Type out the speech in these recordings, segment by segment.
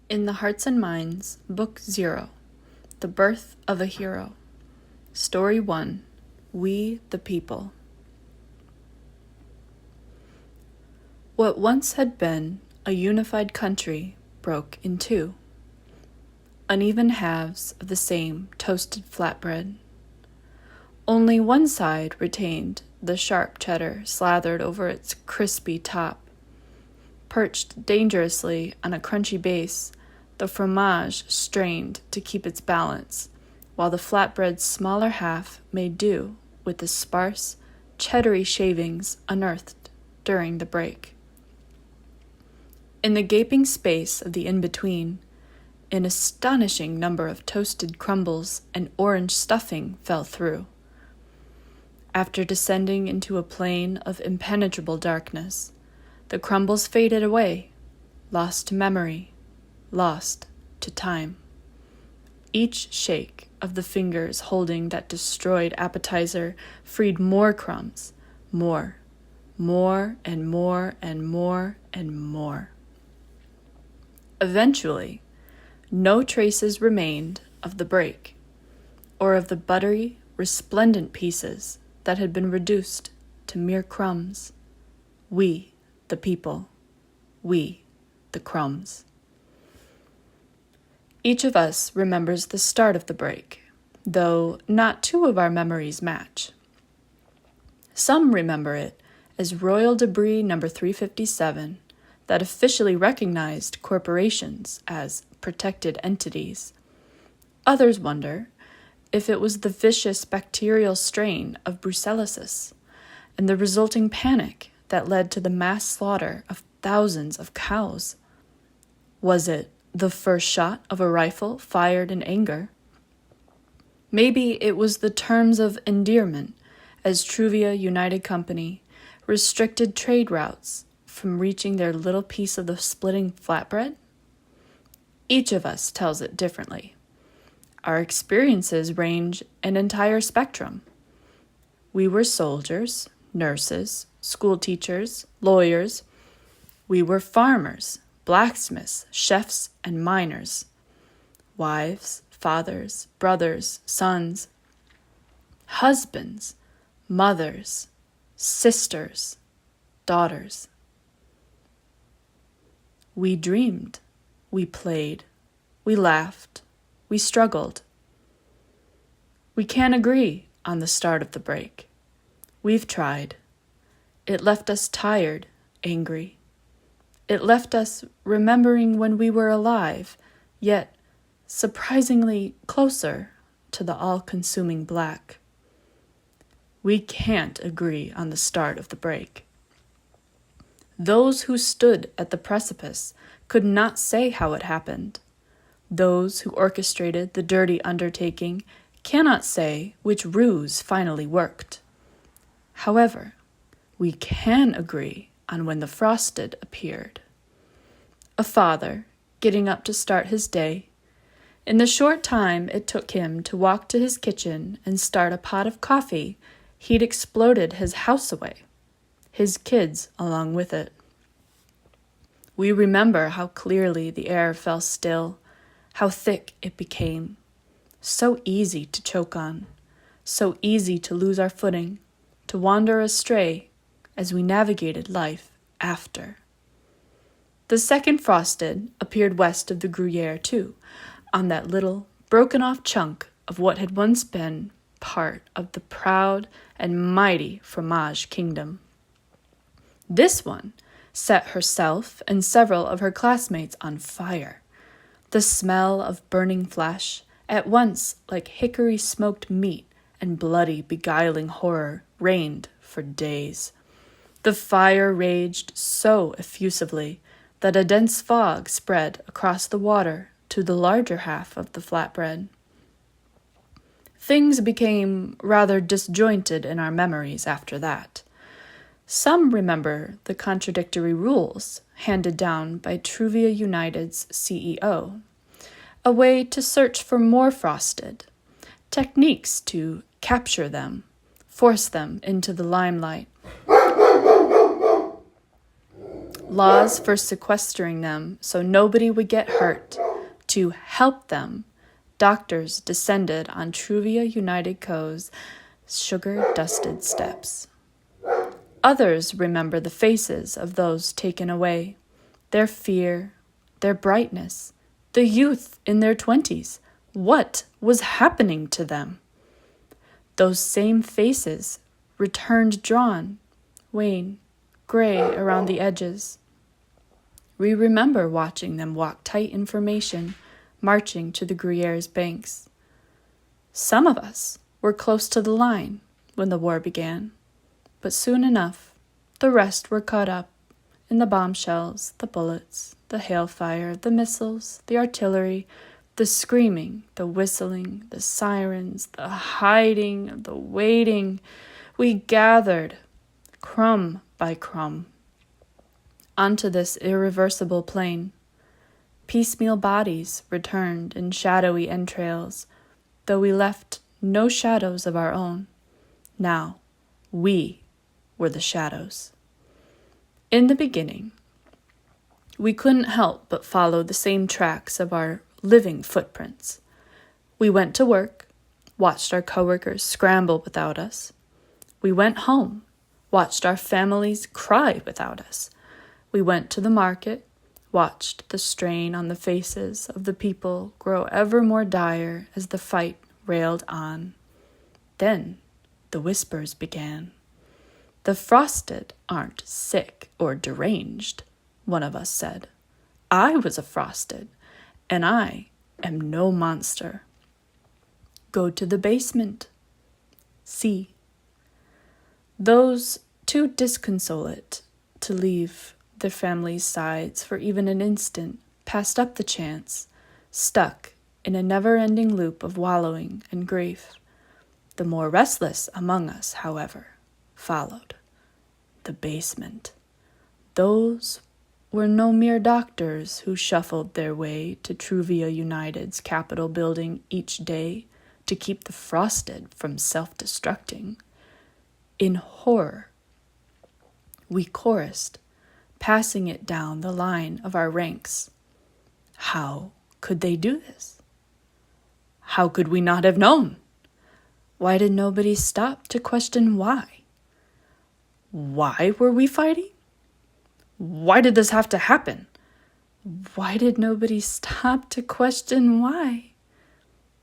In the Hearts and Minds, Book 0, The Birth of a Hero. Story 1, We the People. What once had been a unified country broke in two. Uneven halves of the same toasted flatbread. Only one side retained the sharp cheddar slathered over its crispy top. Perched dangerously on a crunchy base, the fromage strained to keep its balance, while the flatbread's smaller half made do with the sparse, cheddary shavings unearthed during the break. In the gaping space of the in-between, an astonishing number of toasted crumbles and orange stuffing fell through. After descending into a plain of impenetrable darkness, the crumbles faded away, lost to memory, lost to time. Each shake of the fingers holding that destroyed appetizer freed more crumbs, more and more and more and more. Eventually, no traces remained of the break, or of the buttery, resplendent pieces that had been reduced to mere crumbs. We, the people, we, the crumbs. Each of us remembers the start of the break, though not two of our memories match. Some remember it as royal debris number 357 that officially recognized corporations as protected entities. Others wonder if it was the vicious bacterial strain of brucellosis and the resulting panic that led to the mass slaughter of thousands of cows. Was it the first shot of a rifle fired in anger? Maybe it was the terms of endearment as Truvia United Company restricted trade routes from reaching their little piece of the splitting flatbread? Each of us tells it differently. Our experiences range an entire spectrum. We were soldiers, nurses, school teachers, lawyers. We were farmers, blacksmiths, chefs, and miners. Wives, fathers, brothers, sons, husbands, mothers, sisters, daughters. We dreamed, we played, we laughed, we struggled. We can't agree on the start of the break. We've tried. It left us tired, angry. It left us remembering when we were alive, yet surprisingly closer to the all-consuming black. We can't agree on the start of the break. Those who stood at the precipice could not say how it happened. Those who orchestrated the dirty undertaking cannot say which ruse finally worked. However, we can agree on when the frosted appeared. A father, getting up to start his day. In the short time it took him to walk to his kitchen and start a pot of coffee, he'd exploded his house away, his kids along with it. We remember how clearly the air fell still, how thick it became, so easy to choke on, so easy to lose our footing, to wander astray as we navigated life after. The second frosted appeared west of the Gruyere, too, on that little, broken-off chunk of what had once been part of the proud and mighty fromage kingdom. This one set herself and several of her classmates on fire. The smell of burning flesh, at once like hickory-smoked meat and bloody, beguiling horror, reigned for days. The fire raged so effusively that a dense fog spread across the water to the larger half of the flatbread. Things became rather disjointed in our memories after that. Some remember the contradictory rules handed down by Truvia United's CEO, a way to search for more frosted, techniques to capture them, force them into the limelight. laws for sequestering them so nobody would get hurt. To help them, doctors descended on Truvia United Co.'s sugar-dusted steps. Others remember the faces of those taken away, their fear, their brightness, the youth in their 20s. What was happening to them? Those same faces returned drawn, wan, gray around the edges. We remember watching them walk tight in formation, marching to the Gruyère's banks. Some of us were close to the line when the war began, but soon enough, the rest were caught up in the bombshells, the bullets, the hailfire, the missiles, the artillery, the screaming, the whistling, the sirens, the hiding, the waiting. We gathered, crumb by crumb, onto this irreversible plain. Piecemeal bodies returned in shadowy entrails, though we left no shadows of our own. Now, we were the shadows. In the beginning, we couldn't help but follow the same tracks of our living footprints. We went to work, watched our coworkers scramble without us. We went home, watched our families cry without us. We went to the market, watched the strain on the faces of the people grow ever more dire as the fight railed on. Then the whispers began. "The frosted aren't sick or deranged," one of us said. "I was a frosted, and I am no monster. Go to the basement. See." Those too disconsolate to leave their families' sides for even an instant passed up the chance, stuck in a never-ending loop of wallowing and grief. The more restless among us, however, followed. The basement. Those were no mere doctors who shuffled their way to Truvia United's Capitol building each day to keep the frosted from self-destructing. In horror, we chorused, passing it down the line of our ranks. How could they do this? How could we not have known? Why did nobody stop to question why? Why were we fighting? Why did this have to happen? Why did nobody stop to question why?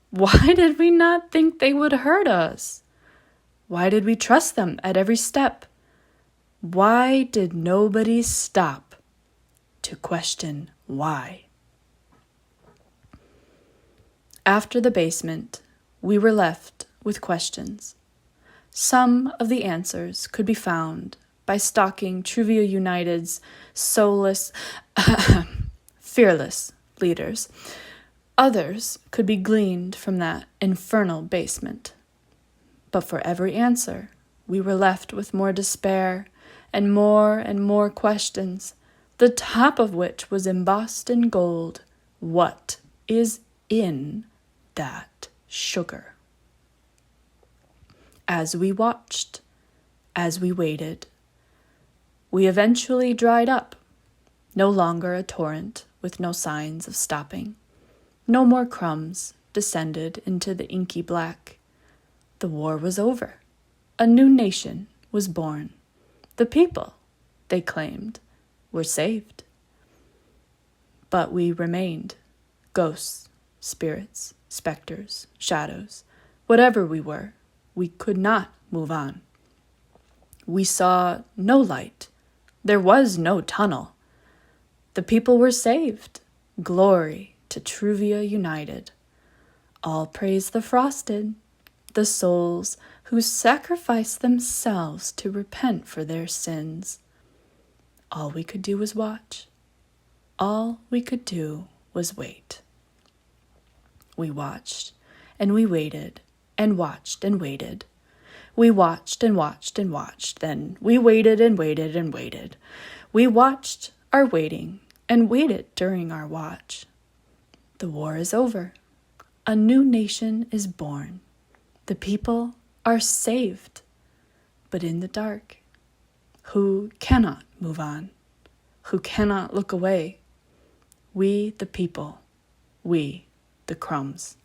Why did we not think they would hurt us? Why did we trust them at every step? Why did nobody stop to question why? After the basement, we were left with questions. Some of the answers could be found by stalking Truvia United's fearless leaders. Others could be gleaned from that infernal basement. But for every answer, we were left with more despair and more questions, the top of which was embossed in gold. What is in that sugar? As we watched, as we waited, we eventually dried up, no longer a torrent with no signs of stopping. No more crumbs descended into the inky black. The war was over. A new nation was born. The people, they claimed, were saved. But we remained, ghosts, spirits, specters, shadows, whatever we could not move on. We saw no light. There was no tunnel. The people were saved. Glory to Truvia United. All praise the frosted, the souls who sacrificed themselves to repent for their sins. All we could do was watch. All we could do was wait. We watched, and we waited, and watched, and waited. We watched and watched and watched. Then we waited and waited and waited. We watched our waiting and waited during our watch. The war is over. A new nation is born. The people are saved, but in the dark. Who cannot move on? who cannot look away. We the people, we the crumbs.